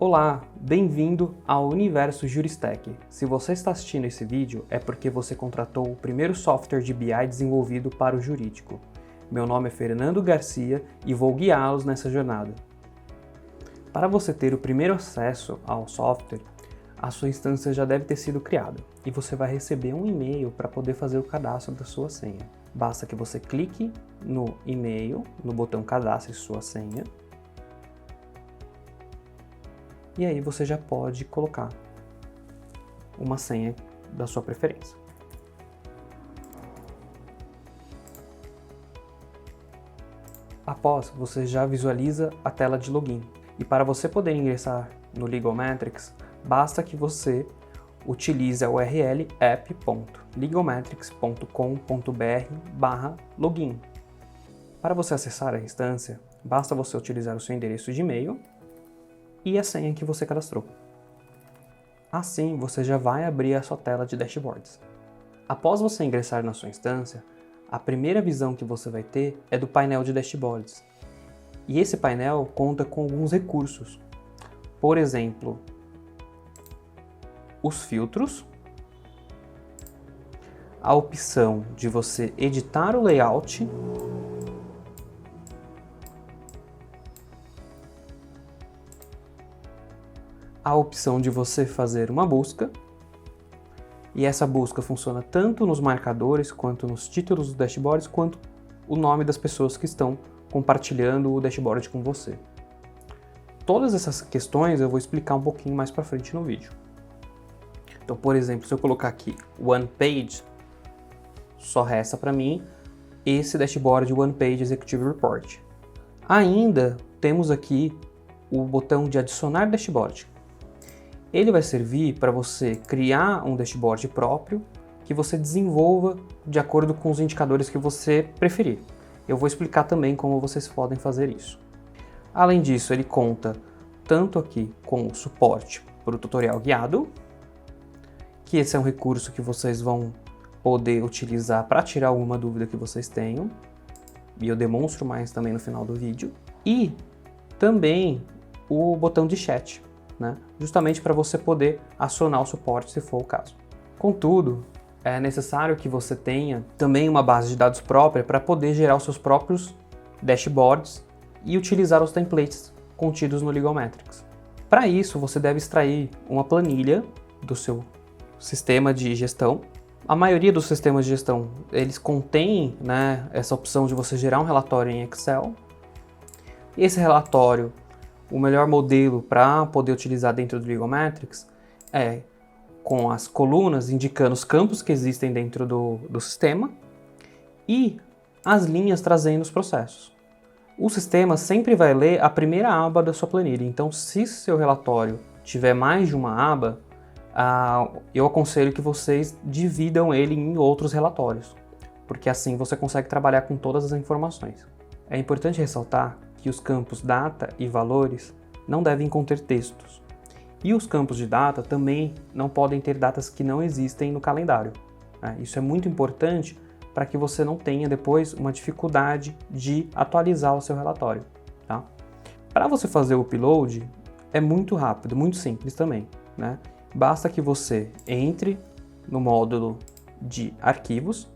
Olá, bem-vindo ao Universo Juristech. Se você está assistindo esse vídeo é porque você contratou o primeiro software de BI desenvolvido para o jurídico. Meu nome é Fernando Garcia e vou guiá-los nessa jornada. Para você ter o primeiro acesso ao software, a sua instância já deve ter sido criada e você vai receber um e-mail para poder fazer o cadastro da sua senha. Basta que você clique no e-mail, no botão Cadastre Sua Senha, e aí você já pode colocar uma senha da sua preferência. Após, você já visualiza a tela de login. E para você poder ingressar no LegalMetrics, basta que você utilize a URL app.legalmetrics.com.br/login. Para você acessar a instância, basta você utilizar o seu endereço de e-mail e a senha que você cadastrou. Assim, você já vai abrir a sua tela de dashboards. Após você ingressar na sua instância, a primeira visão que você vai ter é do painel de dashboards. E esse painel conta com alguns recursos. Por exemplo, os filtros, a opção de você editar o layout, a opção de você fazer uma busca, e essa busca funciona tanto nos marcadores, quanto nos títulos dos dashboards, quanto o nome das pessoas que estão compartilhando o dashboard com você. Todas essas questões eu vou explicar um pouquinho mais para frente no vídeo. Então, por exemplo, se eu colocar aqui One Page, só resta para mim esse dashboard One Page Executive Report. Ainda temos aqui o botão de adicionar dashboard. Ele vai servir para você criar um dashboard próprio que você desenvolva de acordo com os indicadores que você preferir. Eu vou explicar também como vocês podem fazer isso. Além disso, ele conta tanto aqui com o suporte para o tutorial guiado, que esse é um recurso que vocês vão poder utilizar para tirar alguma dúvida que vocês tenham, e eu demonstro mais também no final do vídeo, e também o botão de chat, né? Justamente para você poder acionar o suporte se for o caso. Contudo, é necessário que você tenha também uma base de dados própria para poder gerar os seus próprios dashboards e utilizar os templates contidos no LegalMetrics. Para isso, você deve extrair uma planilha do seu sistema de gestão. A maioria dos sistemas de gestão, eles contêm, né, essa opção de você gerar um relatório em Excel. Esse relatório, o melhor modelo para poder utilizar dentro do LegalMetrics é com as colunas indicando os campos que existem dentro do sistema e as linhas trazendo os processos. O sistema sempre vai ler a primeira aba da sua planilha, então se seu relatório tiver mais de uma aba, eu aconselho que vocês dividam ele em outros relatórios, porque assim você consegue trabalhar com todas as informações. É importante ressaltar que os campos data e valores não devem conter textos. E os campos de data também não podem ter datas que não existem no calendário. Isso é muito importante para que você não tenha depois uma dificuldade de atualizar o seu relatório. Tá? Para você fazer o upload é muito rápido, muito simples também, né? Basta que você entre no módulo de arquivos.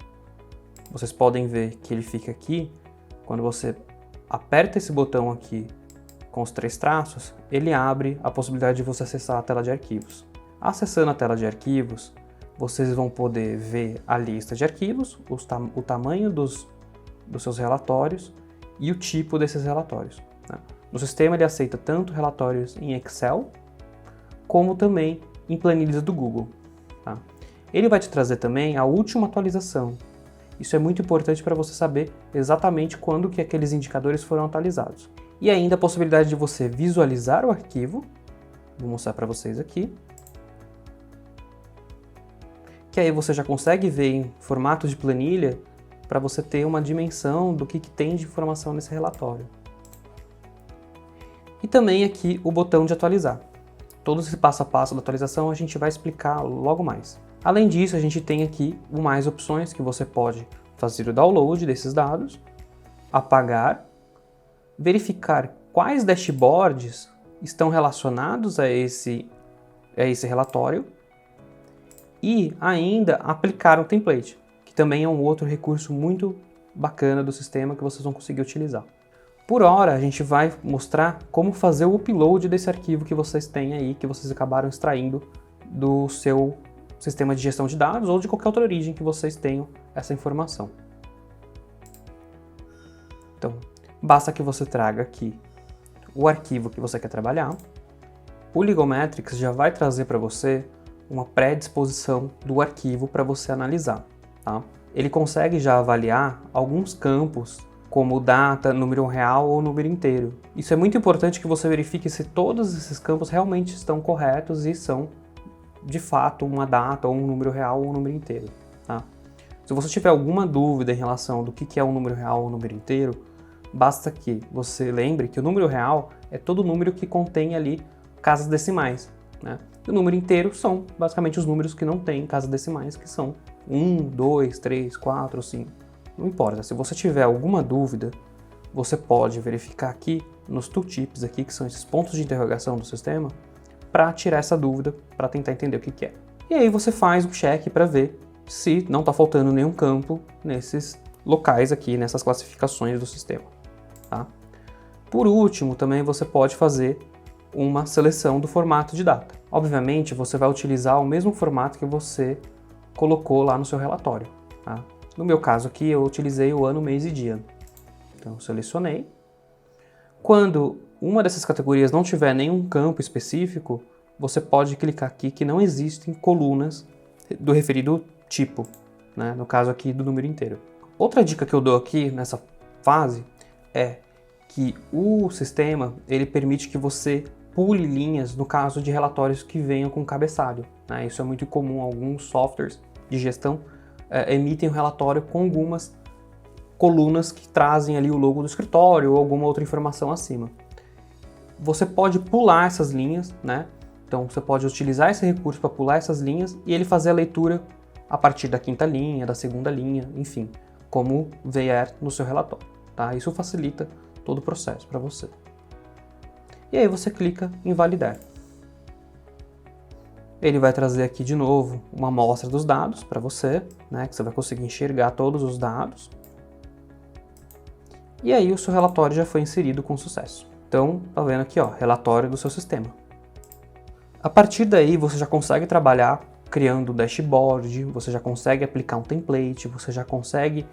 Vocês podem ver que ele fica aqui. Quando você aperta esse botão aqui com os 3 traços, ele abre a possibilidade de você acessar a tela de arquivos. Acessando a tela de arquivos, vocês vão poder ver a lista de arquivos, o tamanho dos seus relatórios e o tipo desses relatórios. Né? No sistema ele aceita tanto relatórios em Excel, como também em planilhas do Google. Tá? Ele vai te trazer também a última atualização. Isso é muito importante para você saber exatamente quando que aqueles indicadores foram atualizados. E ainda a possibilidade de você visualizar o arquivo, vou mostrar para vocês aqui, que aí você já consegue ver em formato de planilha para você ter uma dimensão do que tem de informação nesse relatório. E também aqui o botão de atualizar. Todo esse passo a passo da atualização a gente vai explicar logo mais. Além disso, a gente tem aqui mais opções que você pode fazer o download desses dados, apagar, verificar quais dashboards estão relacionados a esse relatório e ainda aplicar um template, que também é um outro recurso muito bacana do sistema que vocês vão conseguir utilizar. Por hora, a gente vai mostrar como fazer o upload desse arquivo que vocês têm aí, que vocês acabaram extraindo do seu sistema de gestão de dados ou de qualquer outra origem que vocês tenham essa informação. Então, basta que você traga aqui o arquivo que você quer trabalhar. O Ligometrics já vai trazer para você uma predisposição do arquivo para você analisar, tá? Ele consegue já avaliar alguns campos, como data, número real ou número inteiro. Isso é muito importante que você verifique se todos esses campos realmente estão corretos e são, de fato, uma data ou um número real ou um número inteiro, tá? Se você tiver alguma dúvida em relação do que é um número real ou um número inteiro, basta que você lembre que o número real é todo número que contém ali casas decimais, né? E o número inteiro são basicamente os números que não têm casas decimais, que são 1, 2, 3, 4, 5. Não importa, se você tiver alguma dúvida, você pode verificar aqui nos tooltips aqui, que são esses pontos de interrogação do sistema, para tirar essa dúvida, para tentar entender o que é. E aí você faz um check para ver se não está faltando nenhum campo nesses locais aqui, nessas classificações do sistema, tá? Por último, também você pode fazer uma seleção do formato de data. Obviamente, você vai utilizar o mesmo formato que você colocou lá no seu relatório, tá? No meu caso aqui, eu utilizei o ano, mês e dia. Então, eu selecionei. Quando uma dessas categorias não tiver nenhum campo específico, você pode clicar aqui que não existem colunas do referido tipo, né? No caso aqui do número inteiro. Outra dica que eu dou aqui nessa fase é que o sistema ele permite que você pule linhas no caso de relatórios que venham com cabeçalho, né? Isso é muito comum, alguns softwares de gestão emitem um relatório com algumas colunas que trazem ali o logo do escritório ou alguma outra informação acima. Você pode pular essas linhas, né? Então você pode utilizar esse recurso para pular essas linhas e ele fazer a leitura a partir da quinta linha, da segunda linha, enfim, como vier no seu relatório, tá? Isso facilita todo o processo para você. E aí você clica em validar. Ele vai trazer aqui de novo uma amostra dos dados para você, né, que você vai conseguir enxergar todos os dados. E aí o seu relatório já foi inserido com sucesso. Então, tá vendo aqui, ó, relatório do seu sistema. A partir daí você já consegue trabalhar criando um dashboard, você já consegue aplicar um template, você já consegue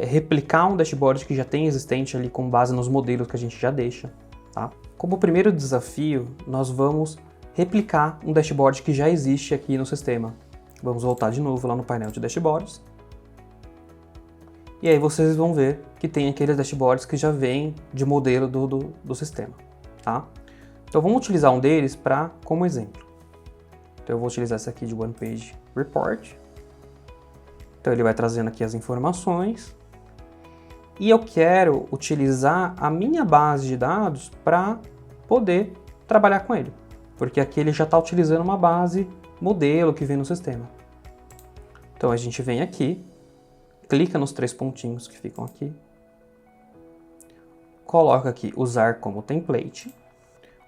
replicar um dashboard que já tem existente ali com base nos modelos que a gente já deixa, tá? Como primeiro desafio, nós vamos replicar um dashboard que já existe aqui no sistema. Vamos voltar de novo lá no painel de dashboards. E aí vocês vão ver que tem aqueles dashboards que já vêm de modelo do sistema, tá? Então vamos utilizar um deles como exemplo. Então eu vou utilizar esse aqui de One Page Report. Então ele vai trazendo aqui as informações. E eu quero utilizar a minha base de dados para poder trabalhar com ele. Porque aqui ele já está utilizando uma base modelo que vem no sistema. Então a gente vem aqui, clica nos 3 pontinhos que ficam aqui, coloca aqui usar como template.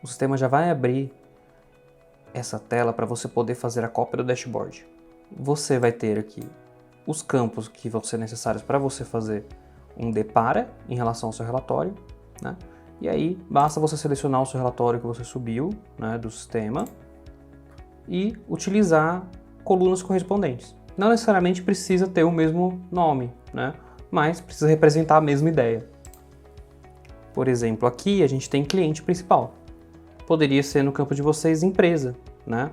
O sistema já vai abrir essa tela para você poder fazer a cópia do dashboard. Você vai ter aqui os campos que vão ser necessários para você fazer um depara em relação ao seu relatório, né? E aí basta você selecionar o seu relatório que você subiu, né, do sistema e utilizar colunas correspondentes. Não necessariamente precisa ter o mesmo nome, né, mas precisa representar a mesma ideia. Por exemplo, aqui a gente tem cliente principal. Poderia ser no campo de vocês empresa, né?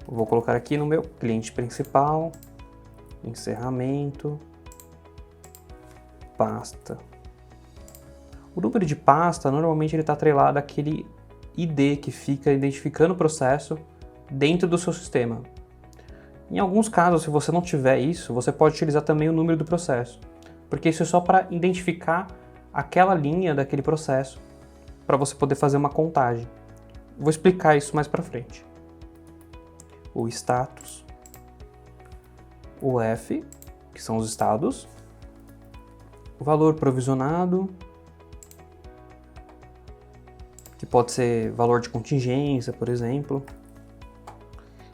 Eu vou colocar aqui no meu cliente principal, encerramento, pasta. O número de pasta, normalmente ele está atrelado àquele ID que fica identificando o processo dentro do seu sistema. Em alguns casos, se você não tiver isso, você pode utilizar também o número do processo, porque isso é só para identificar aquela linha daquele processo, para você poder fazer uma contagem. Vou explicar isso mais para frente. O status, o F, que são os estados, o valor provisionado, que que pode ser valor de contingência, por exemplo.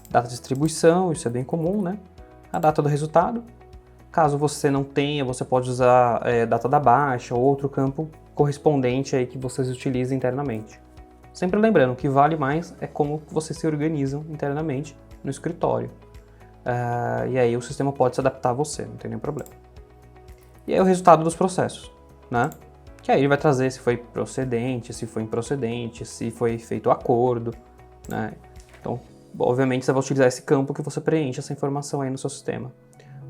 Data de distribuição, isso é bem comum, né? A data do resultado. Caso você não tenha, você pode usar data da baixa ou outro campo correspondente aí que vocês utilizem internamente. Sempre lembrando, o que vale mais é como vocês se organizam internamente no escritório. E aí o sistema pode se adaptar a você, não tem nenhum problema. E aí o resultado dos processos, né? Que aí ele vai trazer se foi procedente, se foi improcedente, se foi feito acordo, né? Então, obviamente você vai utilizar esse campo que você preenche essa informação aí no seu sistema.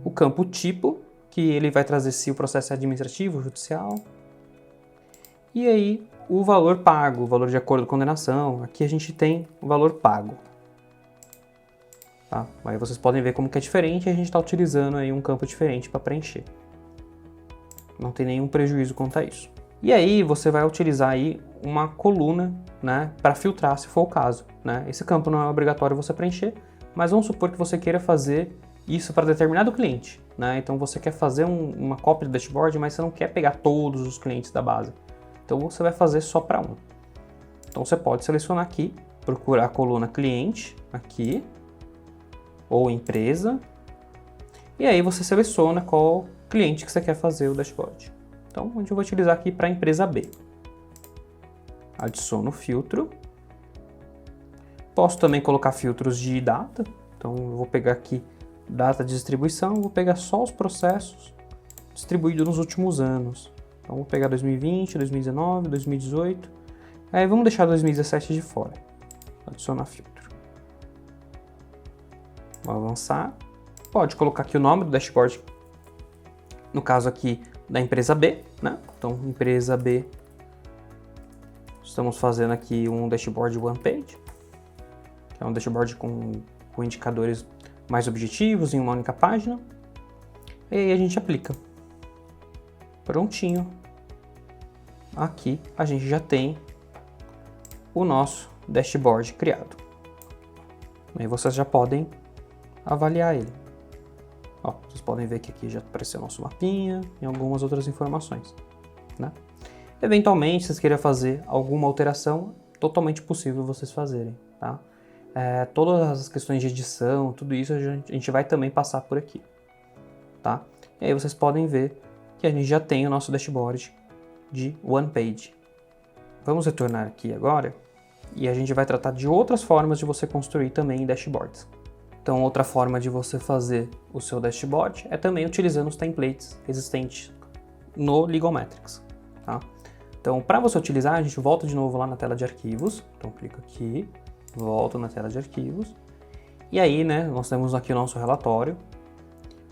O campo tipo, que ele vai trazer se o processo é administrativo, judicial. E aí o valor pago, o valor de acordo com condenação. Aqui a gente tem o valor pago. Tá? Aí vocês podem ver como que é diferente e a gente está utilizando aí um campo diferente para preencher. Não tem nenhum prejuízo quanto a isso. E aí você vai utilizar aí uma coluna, né, para filtrar se for o caso, né? Esse campo não é obrigatório você preencher, mas vamos supor que você queira fazer isso para determinado cliente, né? Então você quer fazer uma cópia do dashboard, mas você não quer pegar todos os clientes da base. Então você vai fazer só para um. Então você pode selecionar aqui, procurar a coluna cliente aqui, ou empresa, e aí você seleciona qual cliente que você quer fazer o dashboard. Então, eu vou utilizar aqui para a empresa B. Adiciono o filtro. Posso também colocar filtros de data. Então, eu vou pegar aqui data de distribuição, vou pegar só os processos distribuídos nos últimos anos. Então, vou pegar 2020, 2019, 2018. Aí, vamos deixar 2017 de fora. Adicionar filtro. Vou avançar. Pode colocar aqui o nome do dashboard. No caso aqui, da empresa B, né? Então, empresa B, estamos fazendo aqui um dashboard one page, que é um dashboard com indicadores mais objetivos em uma única página. E aí a gente aplica. Prontinho. Aqui a gente já tem o nosso dashboard criado. Aí vocês já podem avaliar ele. Ó, vocês podem ver que aqui já apareceu o nosso mapinha e algumas outras informações, né? Eventualmente, se vocês queiram fazer alguma alteração, totalmente possível vocês fazerem, tá? Todas as questões de edição, tudo isso a gente vai também passar por aqui, tá? E aí vocês podem ver que a gente já tem o nosso dashboard de One Page. Vamos retornar aqui agora e a gente vai tratar de outras formas de você construir também dashboards. Então, outra forma de você fazer o seu dashboard é também utilizando os templates existentes no Legalmetrics, tá? Então, para você utilizar, a gente volta de novo lá na tela de arquivos. Então, clica aqui, volta na tela de arquivos. E aí, né, nós temos aqui o nosso relatório.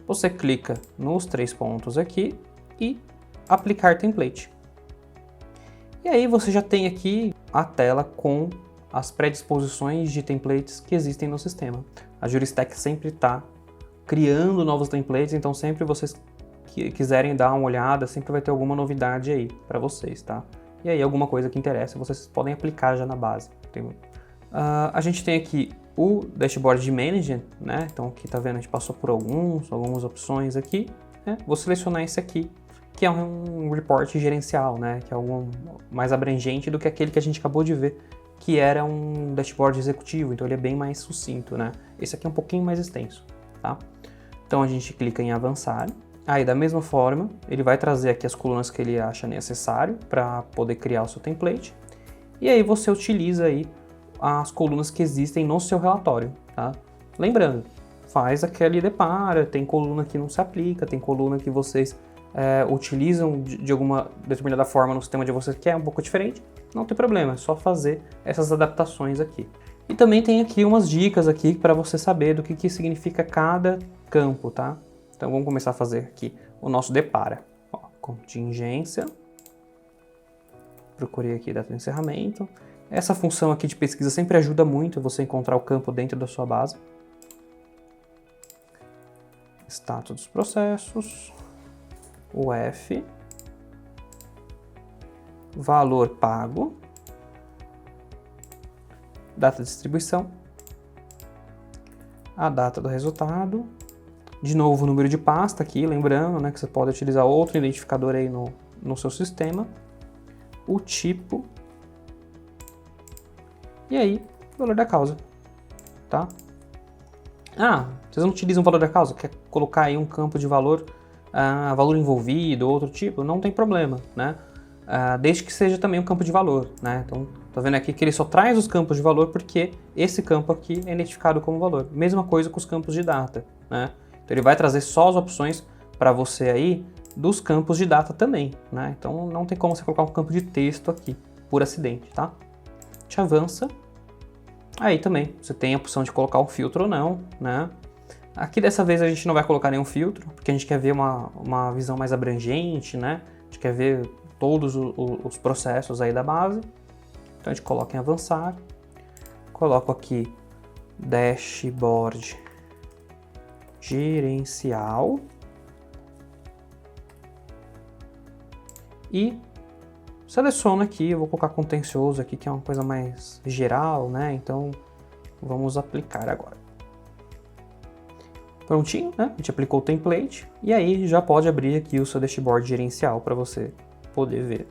Você clica nos 3 pontos aqui e aplicar template. E aí você já tem aqui a tela com as predisposições de templates que existem no sistema. A Juristec sempre está criando novos templates, então sempre vocês que quiserem dar uma olhada, sempre vai ter alguma novidade aí para vocês, tá? E aí alguma coisa que interessa, vocês podem aplicar já na base. A gente tem aqui o dashboard de management, né? Então aqui tá vendo, a gente passou por algumas opções aqui, né? Vou selecionar esse aqui, que é um report gerencial, né? Que é algo mais abrangente do que aquele que a gente acabou de ver, que era um dashboard executivo, então ele é bem mais sucinto, né? Esse aqui é um pouquinho mais extenso, tá? Então a gente clica em avançar. Aí da mesma forma, ele vai trazer aqui as colunas que ele acha necessário para poder criar o seu template. E aí você utiliza aí as colunas que existem no seu relatório, tá? Lembrando, faz aquele depara, tem coluna que não se aplica, tem coluna que vocês utilizam de alguma determinada forma no sistema de vocês que é um pouco diferente. Não tem problema, é só fazer essas adaptações aqui. E também tem aqui umas dicas aqui para você saber do que significa cada campo, tá? Então vamos começar a fazer aqui o nosso depara. Ó, contingência. Procurei aqui data de encerramento. Essa função aqui de pesquisa sempre ajuda muito você encontrar o campo dentro da sua base. Status dos processos. UF. Valor pago, data de distribuição, a data do resultado, de novo o número de pasta aqui, lembrando, né, que você pode utilizar outro identificador aí no seu sistema, o tipo E aí, valor da causa, tá? Ah, vocês não utilizam o valor da causa, quer colocar aí um campo de valor, valor envolvido, outro tipo, não tem problema, né? Desde que seja também um campo de valor, né? Então, tá vendo aqui que ele só traz os campos de valor porque esse campo aqui é identificado como valor. Mesma coisa com os campos de data, né? Então ele vai trazer só as opções para você aí dos campos de data também, né? Então não tem como você colocar um campo de texto aqui, por acidente, tá? A gente avança. Aí também, você tem a opção de colocar um filtro ou não, né? Aqui dessa vez a gente não vai colocar nenhum filtro, porque a gente quer ver uma visão mais abrangente, né? A gente quer ver todos os processos aí da base. Então a gente coloca em avançar. Coloco aqui dashboard gerencial. E seleciono aqui, eu vou colocar contencioso aqui, que é uma coisa mais geral, né? Então vamos aplicar agora. Prontinho, né? A gente aplicou o template e aí já pode abrir aqui o seu dashboard gerencial para você poder ver.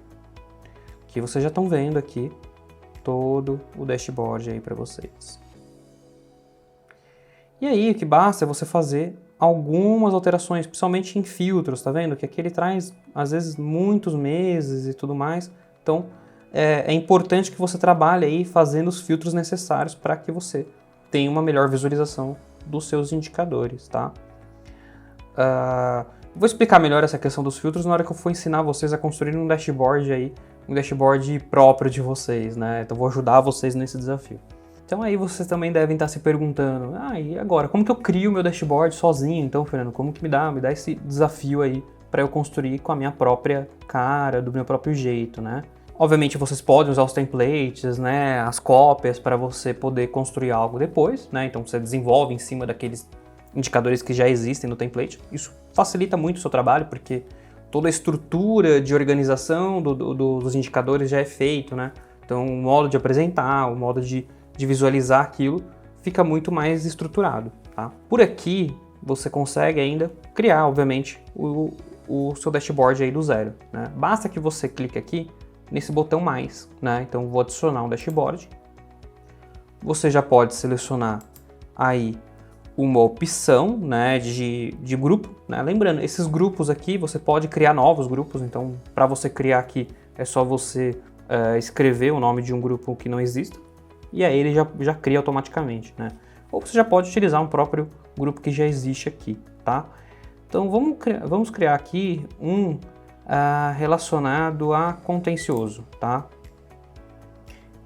Aqui vocês já estão vendo aqui todo o dashboard aí para vocês. E aí o que basta é você fazer algumas alterações, principalmente em filtros, tá vendo? Que aqui ele traz às vezes muitos meses e tudo mais. Então é importante que você trabalhe aí fazendo os filtros necessários para que você tenha uma melhor visualização dos seus indicadores, tá? Vou explicar melhor essa questão dos filtros na hora que eu for ensinar vocês a construir um dashboard aí, um dashboard próprio de vocês, né? Então vou ajudar vocês nesse desafio. Então aí vocês também devem estar se perguntando, e agora, como que eu crio o meu dashboard sozinho? Então, Fernando, como que me dá esse desafio aí para eu construir com a minha própria cara, do meu próprio jeito, né? Obviamente vocês podem usar os templates, né, as cópias para você poder construir algo depois, né? Então você desenvolve em cima daqueles indicadores que já existem no template. Isso facilita muito o seu trabalho, porque toda a estrutura de organização dos indicadores já é feito, né? Então o modo de apresentar, o modo de visualizar aquilo fica muito mais estruturado, tá? Por aqui você consegue ainda criar, obviamente, o seu dashboard aí do zero, né? Basta que você clique aqui nesse botão mais, né? Então vou adicionar um dashboard. Você já pode selecionar aí uma opção, né, de grupo, né? Lembrando, esses grupos aqui você pode criar novos grupos, então para você criar aqui é só você escrever o nome de um grupo que não exista e aí ele já cria automaticamente, né? Ou você já pode utilizar um próprio grupo que já existe aqui, tá? Então vamos criar aqui um relacionado a contencioso, tá?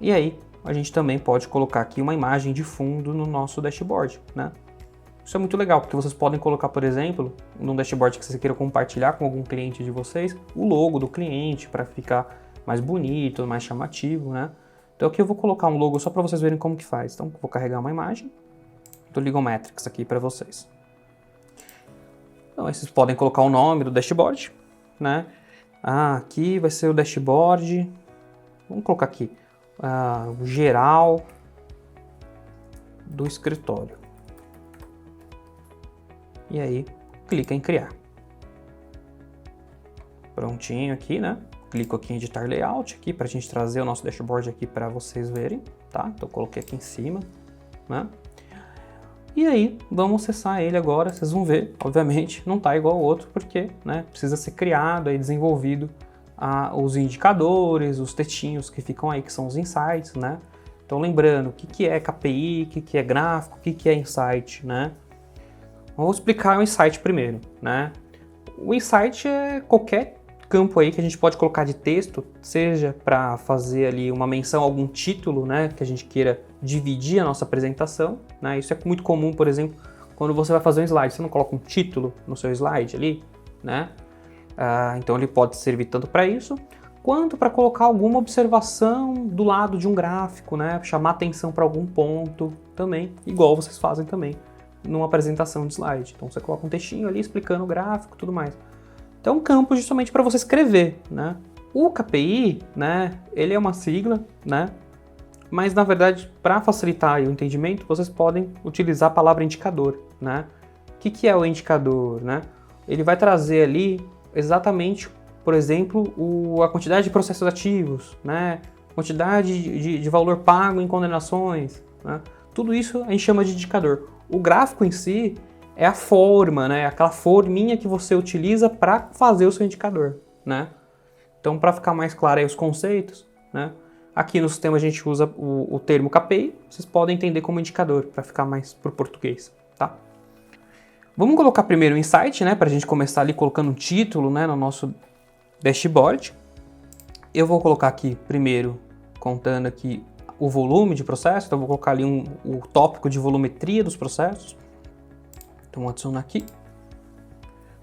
E aí a gente também pode colocar aqui uma imagem de fundo no nosso dashboard, né? Isso é muito legal, porque vocês podem colocar, por exemplo, num dashboard que vocês queiram compartilhar com algum cliente de vocês, o logo do cliente para ficar mais bonito, mais chamativo, né? Então aqui eu vou colocar um logo só para vocês verem como que faz. Então vou carregar uma imagem do Ligometrics aqui para vocês. Então aí vocês podem colocar o nome do dashboard, né? Aqui vai ser o dashboard, vamos colocar aqui, o geral do escritório. E aí, clica em criar. Prontinho aqui, né? Clico aqui em editar layout aqui para a gente trazer o nosso dashboard aqui para vocês verem, tá? Então coloquei aqui em cima, né? E aí, vamos acessar ele agora, vocês vão ver, obviamente, não tá igual ao outro, porque, né, precisa ser criado e desenvolvido os indicadores, os textinhos que ficam aí, que são os insights, né? Então lembrando, o que é KPI, o que é gráfico, o que é insight, né? Vamos explicar o insight primeiro, né? O insight é qualquer campo aí que a gente pode colocar de texto, seja para fazer ali uma menção a algum título, né, que a gente queira dividir a nossa apresentação, né? Isso é muito comum, por exemplo, quando você vai fazer um slide, você não coloca um título no seu slide ali, né? Então ele pode servir tanto para isso, quanto para colocar alguma observação do lado de um gráfico, né? Chamar atenção para algum ponto também, igual vocês fazem também numa apresentação de slide. Então você coloca um textinho ali explicando o gráfico e tudo mais. Então é um campo justamente para você escrever, né? O KPI, né, ele é uma sigla, né? Mas na verdade, para facilitar o entendimento, vocês podem utilizar a palavra indicador, né? O que é o indicador, né? Ele vai trazer ali exatamente, por exemplo, a quantidade de processos ativos, né? quantidade de valor pago em condenações, né? Tudo isso a gente chama de indicador. O gráfico em si é a forma, né? Aquela forminha que você utiliza para fazer o seu indicador, né? Então, para ficar mais claro aí os conceitos, né? Aqui no sistema a gente usa o termo KPI, vocês podem entender como indicador, para ficar mais pro português, tá? Vamos colocar primeiro o insight, né? Para a gente começar ali colocando um título, né? No nosso dashboard. Eu vou colocar aqui primeiro, contando aqui o volume de processo, então eu vou colocar ali o tópico de volumetria dos processos. Então, vou adicionar aqui,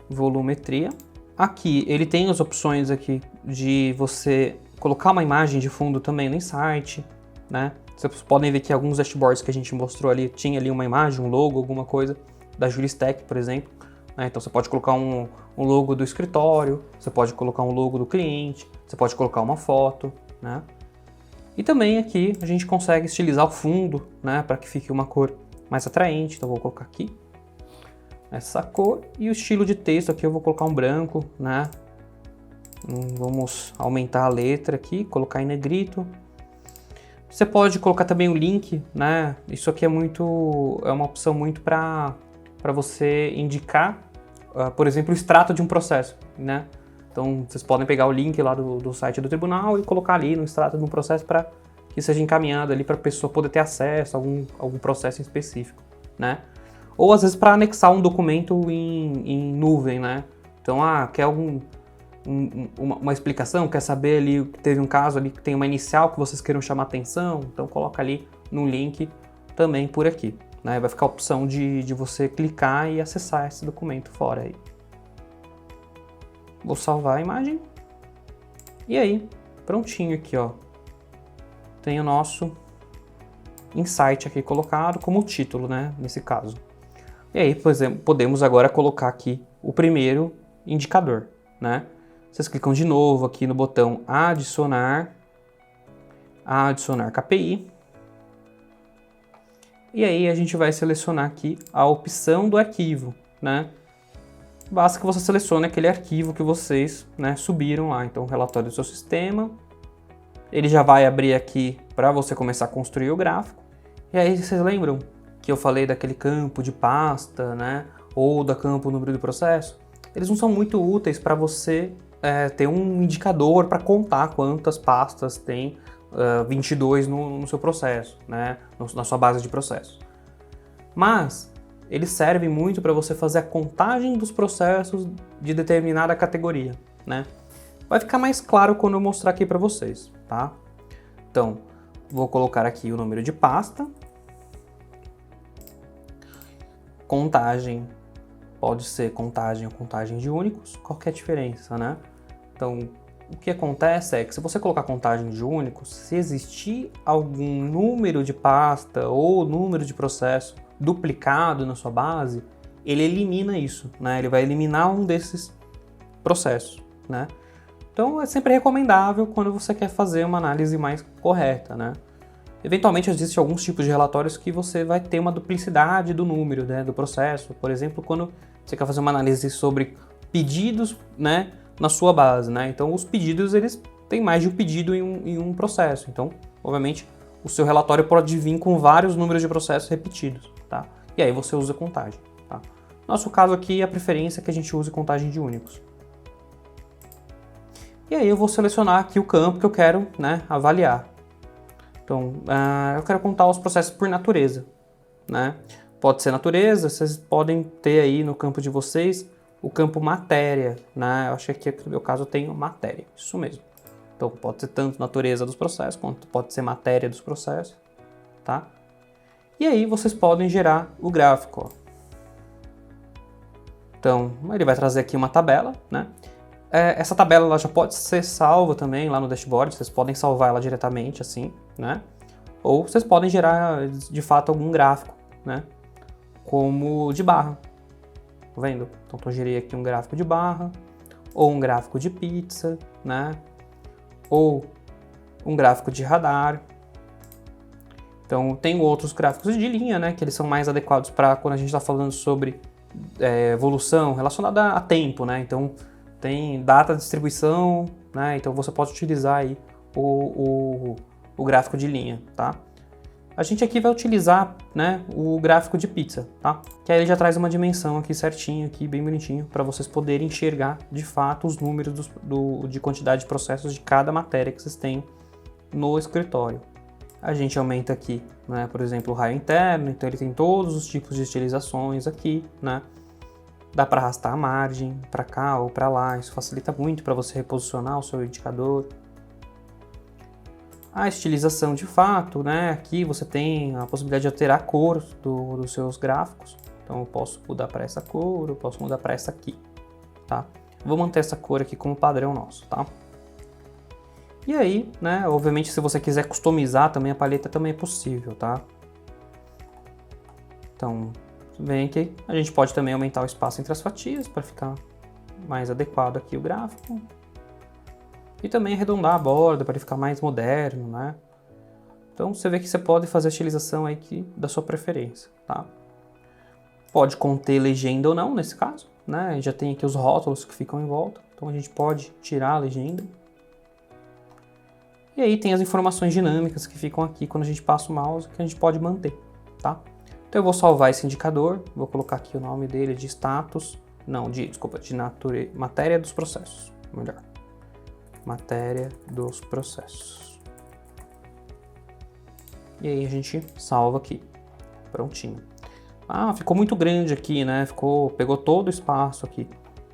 volumetria. Aqui, ele tem as opções aqui de você colocar uma imagem de fundo também no insight, né? Vocês podem ver que alguns dashboards que a gente mostrou ali, tinha ali uma imagem, um logo, alguma coisa, da Julistec, por exemplo. Né? Então, você pode colocar um logo do escritório, você pode colocar um logo do cliente, você pode colocar uma foto, né? E também aqui a gente consegue estilizar o fundo, né, para que fique uma cor mais atraente. Então, eu vou colocar aqui essa cor, e o estilo de texto aqui eu vou colocar um branco, né? Vamos aumentar a letra aqui, colocar em negrito. Você pode colocar também o link, né? Isso aqui é uma opção muito para você indicar, por exemplo, o extrato de um processo, né? Então, vocês podem pegar o link lá do site do tribunal e colocar ali no extrato de um processo para que seja encaminhado ali para a pessoa poder ter acesso a algum processo em específico, né? Ou às vezes para anexar um documento em nuvem, né? Então, quer uma explicação, quer saber ali que teve um caso ali que tem uma inicial que vocês queiram chamar atenção, então coloca ali no link também por aqui, né? Vai ficar a opção de você clicar e acessar esse documento fora aí. Vou salvar a imagem. E aí, prontinho aqui, ó. Tem o nosso insight aqui colocado como título, né? Nesse caso. E aí, por exemplo, podemos agora colocar aqui o primeiro indicador, né? Vocês clicam de novo aqui no botão adicionar KPI. E aí a gente vai selecionar aqui a opção do arquivo, né? Basta que você selecione aquele arquivo que vocês, né, subiram lá. Então, o relatório do seu sistema. Ele já vai abrir aqui para você começar a construir o gráfico. E aí, vocês lembram que eu falei daquele campo de pasta, né? Ou da campo número do processo? Eles não são muito úteis para você ter um indicador para contar quantas pastas tem 22 no seu processo, né? Na sua base de processos. Mas ele serve muito para você fazer a contagem dos processos de determinada categoria, né? Vai ficar mais claro quando eu mostrar aqui para vocês, tá? Então, vou colocar aqui o número de pasta. Contagem, pode ser contagem ou contagem de únicos, qual que é a diferença, né? Então, o que acontece é que se você colocar contagem de únicos, se existir algum número de pasta ou número de processo duplicado na sua base, ele elimina isso, né? Ele vai eliminar um desses processos, né? Então, é sempre recomendável quando você quer fazer uma análise mais correta, né? Eventualmente, existem alguns tipos de relatórios que você vai ter uma duplicidade do número, né, do processo. Por exemplo, quando você quer fazer uma análise sobre pedidos, né, na sua base, né? Então, os pedidos, eles têm mais de um pedido em um processo. Então, obviamente, o seu relatório pode vir com vários números de processos repetidos, tá? E aí você usa contagem, tá? No nosso caso aqui, a preferência é que a gente use contagem de únicos. E aí eu vou selecionar aqui o campo que eu quero, né, avaliar. Então, eu quero contar os processos por natureza, né? Pode ser natureza, vocês podem ter aí no campo de vocês o campo matéria, né? Eu acho que aqui no meu caso eu tenho matéria, isso mesmo. Então, pode ser tanto natureza dos processos, quanto pode ser matéria dos processos, tá? E aí vocês podem gerar o gráfico, ó. Então, ele vai trazer aqui uma tabela, né? Essa tabela ela já pode ser salva também lá no dashboard, vocês podem salvar ela diretamente assim, né? Ou vocês podem gerar de fato algum gráfico, né? Como de barra, tá vendo? Então eu gerei aqui um gráfico de barra, ou um gráfico de pizza, né? Ou um gráfico de radar. Então tem outros gráficos de linha, né? Que eles são mais adequados para quando a gente está falando sobre evolução relacionada a tempo, né? Então tem data de distribuição, né? Então você pode utilizar aí o gráfico de linha, tá? A gente aqui vai utilizar, né, o gráfico de pizza, tá? Que aí ele já traz uma dimensão aqui certinho, aqui bem bonitinho, para vocês poderem enxergar de fato os números de quantidade de processos de cada matéria que vocês têm no escritório. A gente aumenta aqui, né, por exemplo, o raio interno, então ele tem todos os tipos de estilizações aqui, né? Dá para arrastar a margem para cá ou para lá, isso facilita muito para você reposicionar o seu indicador. A estilização de fato, né? Aqui você tem a possibilidade de alterar a cor dos seus gráficos. Então eu posso mudar para essa cor, eu posso mudar para essa aqui, tá? Vou manter essa cor aqui como padrão nosso, tá? E aí, né? Obviamente, se você quiser customizar também a paleta, também é possível, tá? Então, vem aqui. A gente pode também aumentar o espaço entre as fatias para ficar mais adequado aqui o gráfico. E também arredondar a borda para ele ficar mais moderno, né? Então você vê que você pode fazer a estilização aí da sua preferência, tá? Pode conter legenda ou não, nesse caso, né? Já tem aqui os rótulos que ficam em volta, então a gente pode tirar a legenda. E aí tem as informações dinâmicas que ficam aqui quando a gente passa o mouse, que a gente pode manter, tá? Então eu vou salvar esse indicador, vou colocar aqui o nome dele de status, de matéria dos processos, melhor. Matéria dos processos. E aí a gente salva aqui. Prontinho. Ah, ficou muito grande aqui, né? Pegou todo o espaço aqui.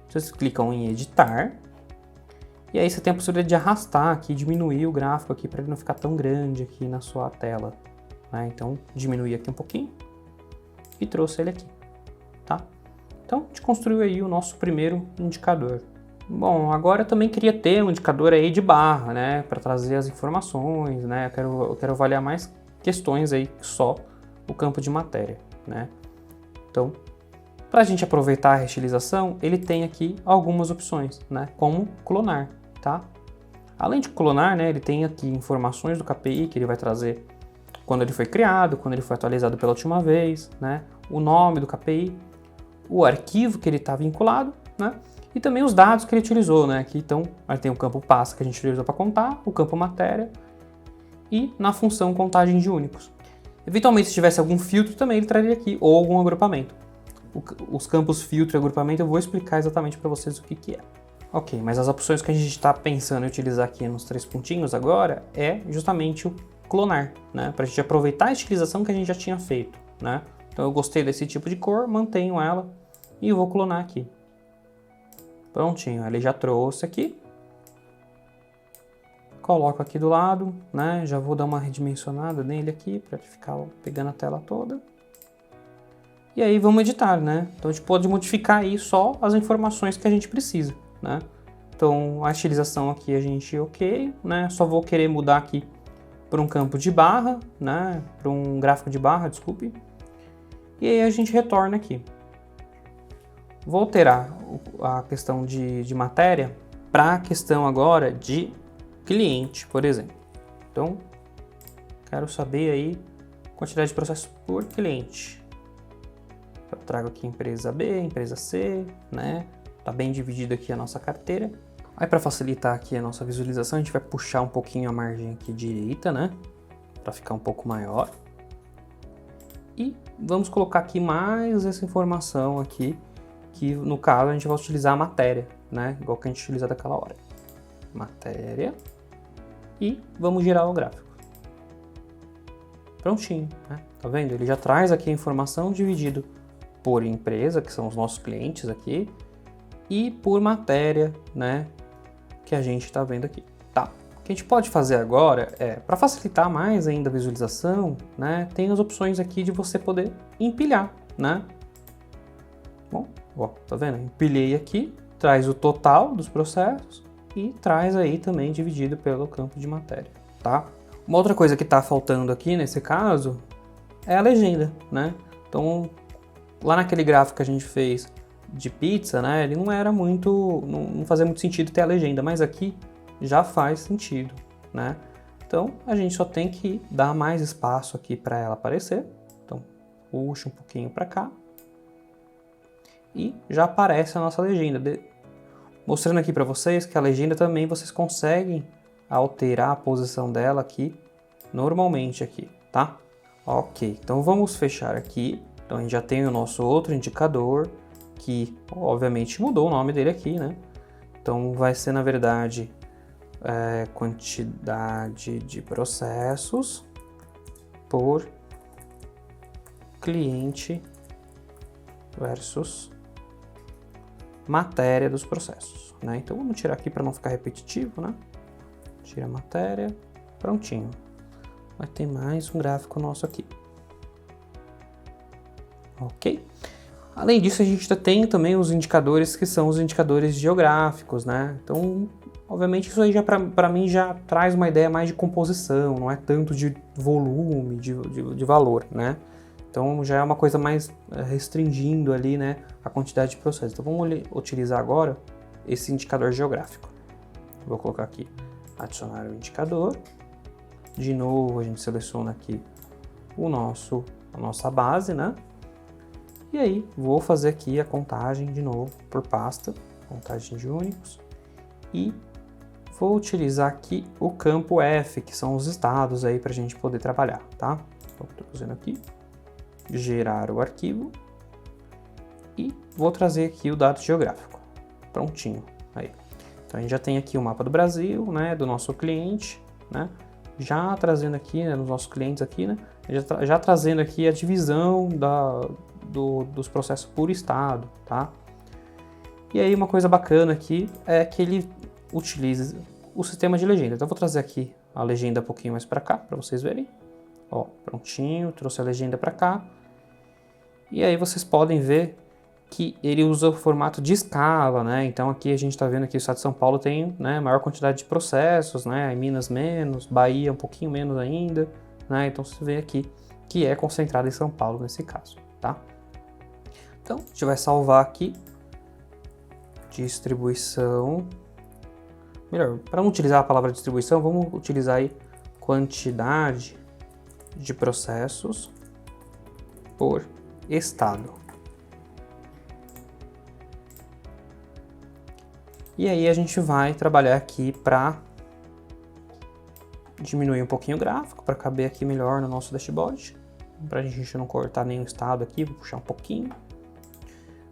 Vocês clicam em editar. E aí você tem a possibilidade de arrastar aqui, diminuir o gráfico aqui para ele não ficar tão grande aqui na sua tela, né? Então, diminuir aqui um pouquinho e trouxe ele aqui, tá? Então, a gente construiu aí o nosso primeiro indicador. Bom, agora eu também queria ter um indicador aí de barra, né, para trazer as informações, né, eu quero avaliar mais questões aí que só o campo de matéria, né. Então, para a gente aproveitar a reestilização, ele tem aqui algumas opções, né, como clonar, tá. Além de clonar, né, ele tem aqui informações do KPI que ele vai trazer quando ele foi criado, quando ele foi atualizado pela última vez, né, o nome do KPI, o arquivo que ele está vinculado, né, e também os dados que ele utilizou, né? Aqui então, aí tem o campo pasta que a gente utilizou para contar, o campo matéria e na função contagem de únicos. Eventualmente, se tivesse algum filtro também ele traria aqui, ou algum agrupamento. Os campos filtro e agrupamento eu vou explicar exatamente para vocês o que é. Ok, mas as opções que a gente está pensando em utilizar aqui nos 3 pontinhos agora é justamente o clonar, né? Para a gente aproveitar a estilização que a gente já tinha feito, né? Então eu gostei desse tipo de cor, mantenho ela e eu vou clonar aqui. Prontinho, ele já trouxe aqui. Coloco aqui do lado, né? Já vou dar uma redimensionada nele aqui para ele ficar pegando a tela toda. E aí vamos editar, né? Então a gente pode modificar aí só as informações que a gente precisa, né? Então a estilização aqui a gente ok, né? Só vou querer mudar aqui para um campo de barra, né? Para um gráfico de barra, desculpe. E aí a gente retorna aqui. Vou alterar a questão de matéria para a questão agora de cliente, por exemplo. Então, quero saber aí quantidade de processos por cliente. Eu trago aqui empresa B, empresa C, né? Tá bem dividido aqui a nossa carteira. Aí para facilitar aqui a nossa visualização, a gente vai puxar um pouquinho a margem aqui direita, né? Para ficar um pouco maior. E vamos colocar aqui mais essa informação aqui, que no caso a gente vai utilizar a matéria, né? Igual que a gente utilizou daquela hora. Matéria. E vamos girar o gráfico. Prontinho, né? Tá vendo? Ele já traz aqui a informação dividido por empresa, que são os nossos clientes aqui, e por matéria, né? Que a gente tá vendo aqui. Tá. O que a gente pode fazer agora é, para facilitar mais ainda a visualização, né? Tem as opções aqui de você poder empilhar, né? Bom, ó, tá vendo? Empilhei aqui, traz o total dos processos e traz aí também dividido pelo campo de matéria, tá? Uma outra coisa que está faltando aqui nesse caso é a legenda, né? Então, lá naquele gráfico que a gente fez de pizza, né? Ele não era muito, não fazia muito sentido ter a legenda, mas aqui já faz sentido, né? Então, a gente só tem que dar mais espaço aqui para ela aparecer. Então, puxa um pouquinho para cá. E já aparece a nossa legenda. Mostrando aqui para vocês que a legenda também vocês conseguem alterar a posição dela aqui, normalmente aqui, tá? Ok, então vamos fechar aqui. Então a gente já tem o nosso outro indicador, que obviamente mudou o nome dele aqui, né? Então vai ser, na verdade, quantidade de processos por cliente versus matéria dos processos, né? Então vamos tirar aqui para não ficar repetitivo, né? Tira a matéria, prontinho. Vai ter mais um gráfico nosso aqui. Ok? Além disso, a gente tem também os indicadores que são os indicadores geográficos, né? Então, obviamente, isso aí já para mim já traz uma ideia mais de composição, não é tanto de volume, de valor, né? Então já é uma coisa mais restringindo ali, né, a quantidade de processos. Então vamos utilizar agora esse indicador geográfico. Vou colocar aqui, adicionar o indicador. De novo a gente seleciona aqui a nossa base, né? E aí vou fazer aqui a contagem de novo por pasta, contagem de únicos. E vou utilizar aqui o campo F, que são os estados aí para a gente poder trabalhar, tá? Então estou fazendo aqui. Gerar o arquivo e vou trazer aqui o dado geográfico. Prontinho. Aí. Então a gente já tem aqui o mapa do Brasil, né, do nosso cliente, né? Já trazendo aqui, né, nos nossos clientes aqui, né? Já trazendo aqui a divisão dos processos por estado, tá? E aí uma coisa bacana aqui é que ele utiliza o sistema de legenda. Então eu vou trazer aqui a legenda um pouquinho mais para cá, para vocês verem. Ó, prontinho, trouxe a legenda para cá. E aí vocês podem ver que ele usa o formato de escala, né? Então aqui a gente está vendo que o estado de São Paulo tem, né, maior quantidade de processos, né? Em Minas menos, Bahia um pouquinho menos ainda, né? Então você vê aqui que é concentrado em São Paulo nesse caso, tá? Então a gente vai salvar aqui distribuição. Melhor, para não utilizar a palavra distribuição, vamos utilizar aí quantidade de processos por estado. E aí a gente vai trabalhar aqui para diminuir um pouquinho o gráfico, para caber aqui melhor no nosso dashboard, para a gente não cortar nenhum estado aqui, vou puxar um pouquinho.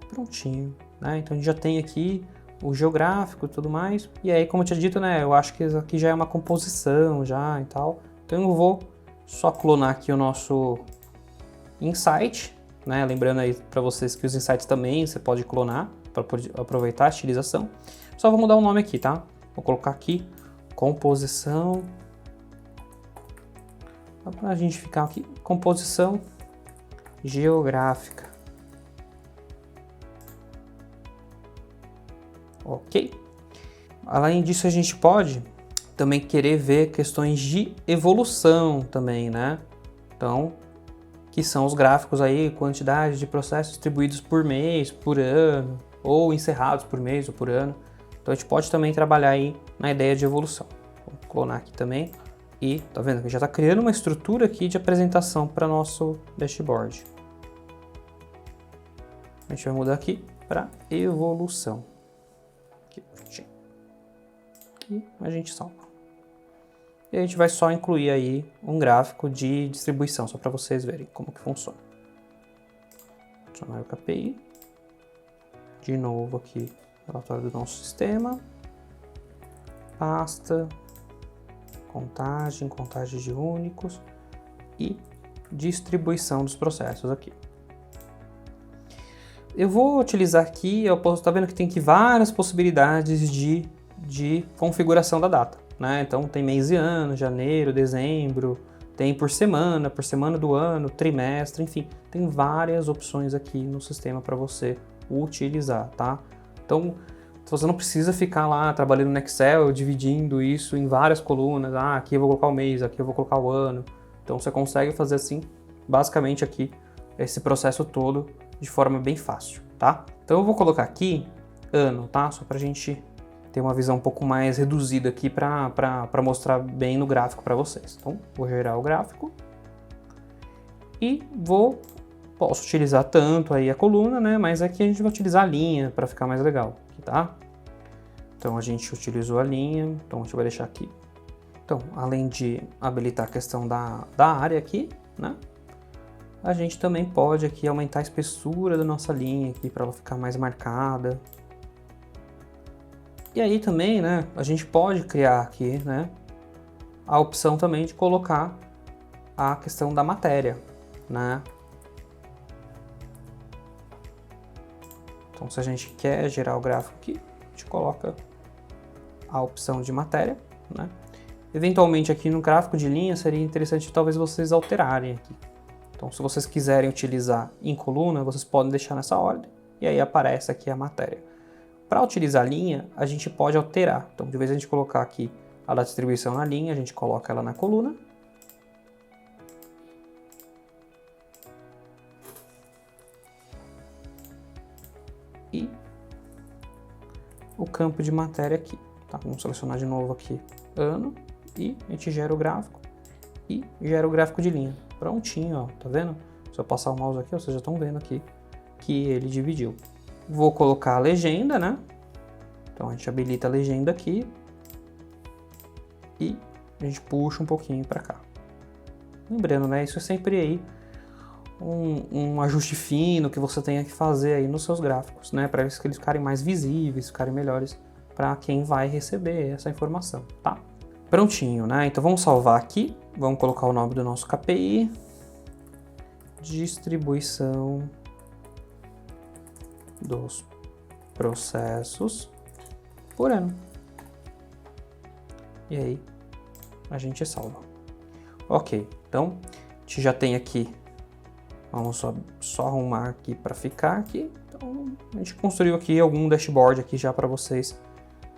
Prontinho, né? Então a gente já tem aqui o geográfico e tudo mais. E aí, como eu tinha dito, né, eu acho que isso aqui já é uma composição já e tal. Então eu vou só clonar aqui o nosso insight, né? Lembrando aí para vocês que os insights também você pode clonar para aproveitar a estilização. Só vou mudar o nome aqui, tá? Vou colocar aqui composição, para a gente ficar aqui, composição geográfica. Ok? Além disso, a gente pode também querer ver questões de evolução também, né? Então, que são os gráficos aí, quantidade de processos distribuídos por mês, por ano, ou encerrados por mês ou por ano. Então a gente pode também trabalhar aí na ideia de evolução. Vou clonar aqui também. E tá vendo que já está criando uma estrutura aqui de apresentação para nosso dashboard. A gente vai mudar aqui para evolução. Aqui, e a gente salva. E a gente vai só incluir aí um gráfico de distribuição, só para vocês verem como que funciona. Adicionar o KPI. De novo aqui, relatório do nosso sistema. Pasta. Contagem de únicos. E distribuição dos processos aqui. Eu vou utilizar aqui, eu posso estar vendo que tem aqui várias possibilidades de configuração da data, né? Então tem mês e ano, janeiro, dezembro, tem por semana do ano, trimestre, enfim, tem várias opções aqui no sistema para você utilizar, tá? Então você não precisa ficar lá trabalhando no Excel, dividindo isso em várias colunas, aqui eu vou colocar o mês, aqui eu vou colocar o ano. Então você consegue fazer assim, basicamente aqui, esse processo todo de forma bem fácil, tá? Então eu vou colocar aqui ano, tá? Só pra gente ter uma visão um pouco mais reduzida aqui para mostrar bem no gráfico para vocês. Então vou gerar o gráfico e posso utilizar tanto aí a coluna, né? Mas aqui a gente vai utilizar a linha para ficar mais legal, aqui, tá? Então a gente utilizou a linha, então a gente vai deixar aqui Então, além de habilitar a questão da área aqui, né? A gente também pode aqui aumentar a espessura da nossa linha aqui para ela ficar mais marcada. E aí também, né, a gente pode criar aqui, né, a opção também de colocar a questão da matéria, né? Então, se a gente quer gerar o gráfico aqui, a gente coloca a opção de matéria, né? Eventualmente aqui no gráfico de linha seria interessante talvez vocês alterarem aqui. Então, se vocês quiserem utilizar em coluna, vocês podem deixar nessa ordem e aí aparece aqui a matéria. Para utilizar a linha, a gente pode alterar. Então, de vez em a gente colocar aqui a da distribuição na linha, a gente coloca ela na coluna. E o campo de matéria aqui. Tá? Vamos selecionar de novo aqui ano e a gente gera o gráfico e gera o gráfico de linha. Prontinho, ó, tá vendo? Se eu passar o mouse aqui, vocês já estão vendo aqui que ele dividiu. Vou colocar a legenda, né? Então a gente habilita a legenda aqui e a gente puxa um pouquinho para cá. Lembrando, né? Isso é sempre aí um ajuste fino que você tenha que fazer aí nos seus gráficos, né? Para que eles ficarem mais visíveis, ficarem melhores para quem vai receber essa informação, tá? Prontinho, né? Então vamos salvar aqui, vamos colocar o nome do nosso KPI, distribuição dos processos por ano. E aí a gente salva. Ok, então a gente já tem aqui, vamos só arrumar aqui para ficar aqui. Então a gente construiu aqui algum dashboard aqui já para vocês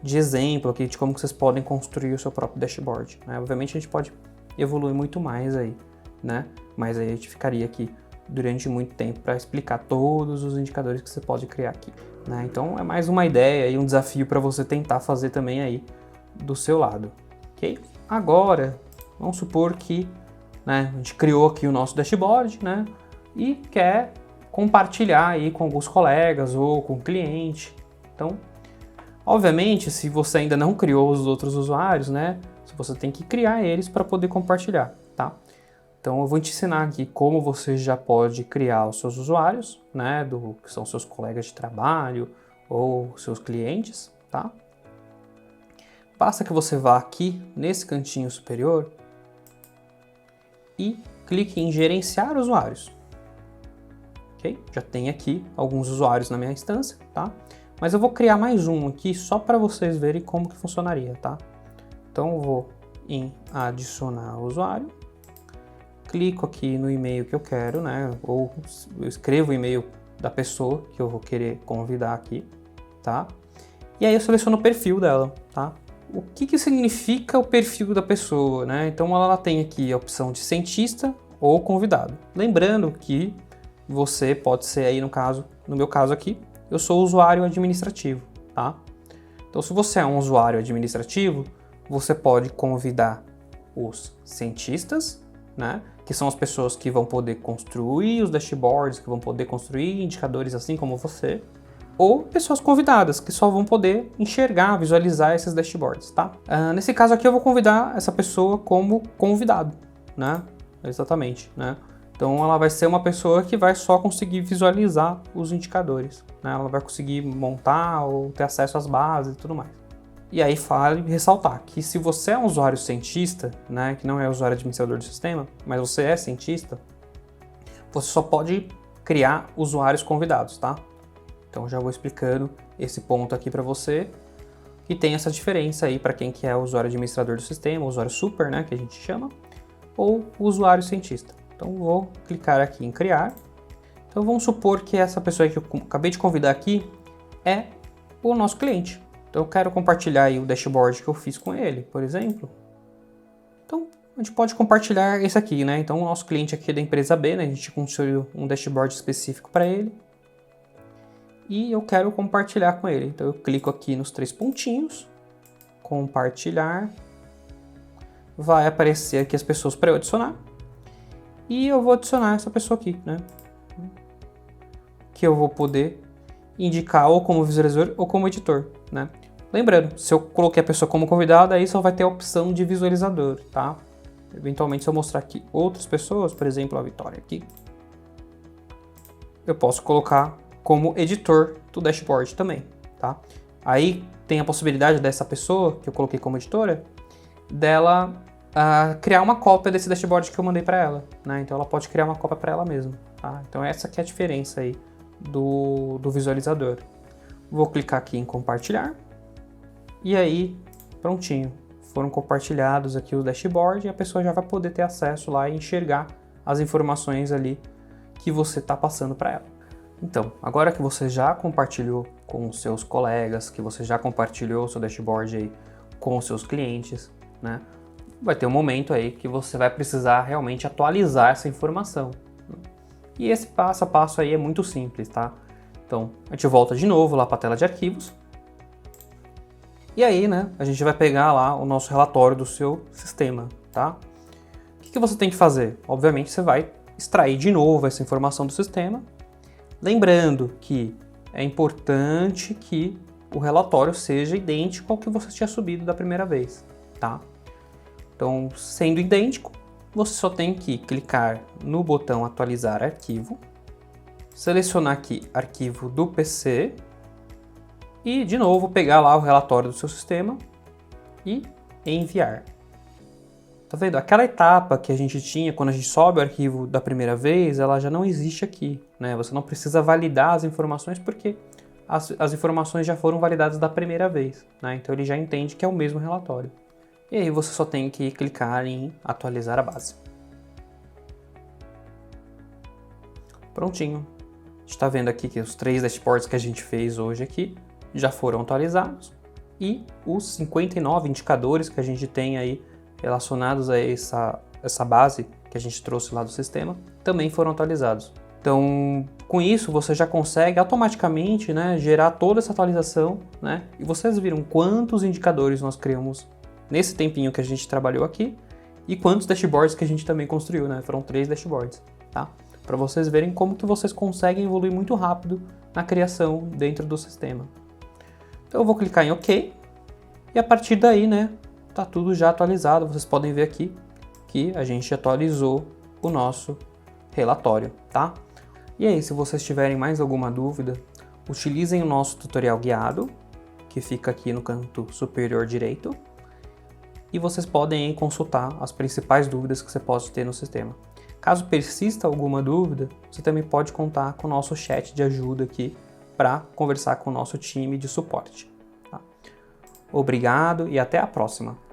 de exemplo aqui de como que vocês podem construir o seu próprio dashboard, né? Obviamente a gente pode evoluir muito mais aí, né? Mas aí a gente ficaria aqui durante muito tempo para explicar todos os indicadores que você pode criar aqui, né? Então é mais uma ideia e um desafio para você tentar fazer também aí do seu lado, ok? Agora, vamos supor que, né, a gente criou aqui o nosso dashboard, né? E quer compartilhar aí com alguns colegas ou com o cliente. Então, obviamente, se você ainda não criou os outros usuários, né, você tem que criar eles para poder compartilhar, tá? Então eu vou te ensinar aqui como você já pode criar os seus usuários, né, que são seus colegas de trabalho ou seus clientes, tá? Basta que você vá aqui nesse cantinho superior e clique em gerenciar usuários. Ok? Já tem aqui alguns usuários na minha instância, tá? Mas eu vou criar mais um aqui só para vocês verem como que funcionaria, tá? Então eu vou em adicionar usuário, clico aqui no e-mail que eu quero, né? Ou eu escrevo o e-mail da pessoa que eu vou querer convidar aqui, tá? E aí eu seleciono o perfil dela, tá? O que significa o perfil da pessoa, né? Então ela tem aqui a opção de cientista ou convidado. Lembrando que você pode ser aí no meu caso aqui, eu sou usuário administrativo, tá? Então se você é um usuário administrativo, você pode convidar os cientistas, né? Que são as pessoas que vão poder construir os dashboards, que vão poder construir indicadores assim como você, ou pessoas convidadas, que só vão poder enxergar, visualizar esses dashboards, tá? Nesse caso aqui eu vou convidar essa pessoa como convidado, né? Exatamente, né? Então ela vai ser uma pessoa que vai só conseguir visualizar os indicadores, né? Ela vai conseguir montar ou ter acesso às bases e tudo mais. E aí vale ressaltar que se você é um usuário cientista, né, que não é usuário administrador do sistema, mas você é cientista, você só pode criar usuários convidados, tá? Então já vou explicando esse ponto aqui para você, e tem essa diferença aí para quem que é o usuário administrador do sistema, o usuário super, né, que a gente chama, ou o usuário cientista. Então vou clicar aqui em criar. Então vamos supor que essa pessoa que eu acabei de convidar aqui é o nosso cliente. Então eu quero compartilhar aí o dashboard que eu fiz com ele, por exemplo. Então a gente pode compartilhar esse aqui, né? Então o nosso cliente aqui é da empresa B, né? A gente construiu um dashboard específico para ele. E eu quero compartilhar com ele. Então eu clico aqui nos 3 pontinhos, compartilhar. Vai aparecer aqui as pessoas para eu adicionar. E eu vou adicionar essa pessoa aqui, né? Que eu vou poder indicar ou como visualizador ou como editor, né? Lembrando, se eu coloquei a pessoa como convidada, aí só vai ter a opção de visualizador, tá? Eventualmente, se eu mostrar aqui outras pessoas, por exemplo, a Vitória aqui, eu posso colocar como editor do dashboard também, tá? Aí tem a possibilidade dessa pessoa, que eu coloquei como editora, dela criar uma cópia desse dashboard que eu mandei para ela, né? Então ela pode criar uma cópia para ela mesma, tá? Então essa que é a diferença aí do visualizador. Vou clicar aqui em compartilhar. E aí, prontinho. Foram compartilhados aqui o dashboard e a pessoa já vai poder ter acesso lá e enxergar as informações ali que você está passando para ela. Então, agora que você já compartilhou com os seus colegas, que você já compartilhou o seu dashboard aí com os seus clientes, né? Vai ter um momento aí que você vai precisar realmente atualizar essa informação. E esse passo a passo aí é muito simples, tá? Então, a gente volta de novo lá para a tela de arquivos. E aí, né, a gente vai pegar lá o nosso relatório do seu sistema, tá? O que você tem que fazer? Obviamente, você vai extrair de novo essa informação do sistema. Lembrando que é importante que o relatório seja idêntico ao que você tinha subido da primeira vez, tá? Então, sendo idêntico, você só tem que clicar no botão atualizar arquivo, selecionar aqui arquivo do PC e, de novo, pegar lá o relatório do seu sistema e enviar. Tá vendo? Aquela etapa que a gente tinha quando a gente sobe o arquivo da primeira vez, ela já não existe aqui, né? Você não precisa validar as informações porque as informações já foram validadas da primeira vez, né? Então ele já entende que é o mesmo relatório. E aí você só tem que clicar em atualizar a base. Prontinho. A gente está vendo aqui que os 3 dashboards que a gente fez hoje aqui já foram atualizados e os 59 indicadores que a gente tem aí relacionados a essa base que a gente trouxe lá do sistema também foram atualizados. Então, com isso, você já consegue automaticamente, né, gerar toda essa atualização, né? E vocês viram quantos indicadores nós criamos nesse tempinho que a gente trabalhou aqui e quantos dashboards que a gente também construiu, né? Foram 3 dashboards, tá? Para vocês verem como que vocês conseguem evoluir muito rápido na criação dentro do sistema. Então eu vou clicar em OK e a partir daí, né, tá tudo já atualizado. Vocês podem ver aqui que a gente atualizou o nosso relatório, tá? E aí, se vocês tiverem mais alguma dúvida, utilizem o nosso tutorial guiado, que fica aqui no canto superior direito, e vocês podem consultar as principais dúvidas que você possa ter no sistema. Caso persista alguma dúvida, você também pode contar com o nosso chat de ajuda aqui para conversar com o nosso time de suporte. Tá? Obrigado e até a próxima!